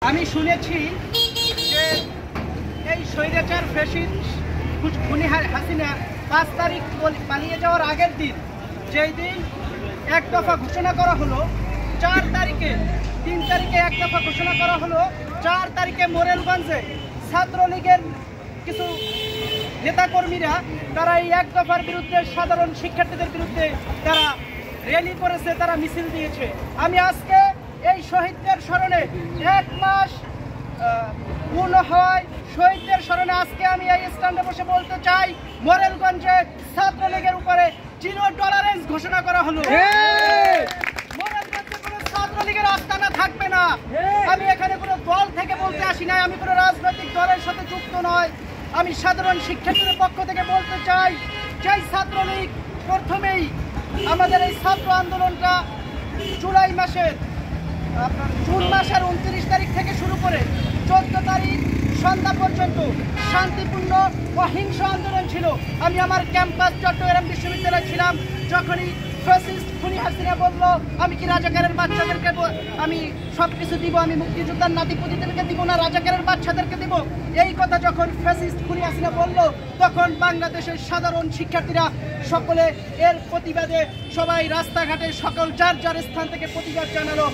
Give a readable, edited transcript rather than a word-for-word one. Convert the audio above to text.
আমি শুনেছি যে এই স্বৈরাচার ফ্যাসিস্ট খুনি হাসিনা 5 তারিখ পালিয়ে যাওয়ার আগের দিন, যেই দিন এক দফা ঘোষণা করা হলো, 4 তারিখে 3 তারিখে এক দফা ঘোষণা করা হলো, 4 তারিখে মোরেলগঞ্জে ছাত্রলীগের কিছু নেতাকর্মীরা তারা এই এক দফার বিরুদ্ধে, সাধারণ শিক্ষার্থীদের বিরুদ্ধে তারা র্যালি করেছে, তারা মিছিল দিয়েছে। আমি আজকে এই শহীদদের স্মরণে 1 মাস পূর্ণ হওয়ায় শহীদদের স্মরণে আজকে আমি এই স্ট্যান্ডে বসে বলতে চাই, মোরেলগঞ্জে ছাত্রলীগের উপরে 0 টলারেন্স ঘোষণা করা হলো। মোরেলগঞ্জে কোনো ছাত্রলীগের আস্তানা থাকবে না। আমি এখানে কোনো দল থেকে বলতে আসি নাই, আমি কোনো রাজনৈতিক দলের সাথে যুক্ত নয়। আমি সাধারণ শিক্ষার্থীদের পক্ষ থেকে বলতে চাই, যেই ছাত্রলীগ প্রথমেই আমাদের এই ছাত্র আন্দোলনটা জুন মাসের 29 তারিখ থেকে শুরু করে 14 তারিখ সন্ধ্যা পর্যন্ত শান্তিপূর্ণ অহিংস আন্দোলন ছিল। আমি আমার ক্যাম্পাস চট্টগ্রাম বিশ্ববিদ্যালয়ে ছিলাম, যখনই ফ্যাসিস্ট খুনি হাসিনা বলল আমি কি রাজাকারের বাচ্চাদেরকে আমি সব কিছু দিব, আমি মুক্তিযোদ্ধার নাতিপুতিদেরকে দিব না, রাজাকারের বাচ্চাদেরকে দিব, এই কথা যখন ফ্যাসিস্ট খুনি হাসিনা বলল, তখন বাংলাদেশের সাধারণ শিক্ষার্থীরা সকলে এর প্রতিবাদে সবাই রাস্তাঘাটে সকল যার যার স্থান থেকে প্রতিবাদ জানালো।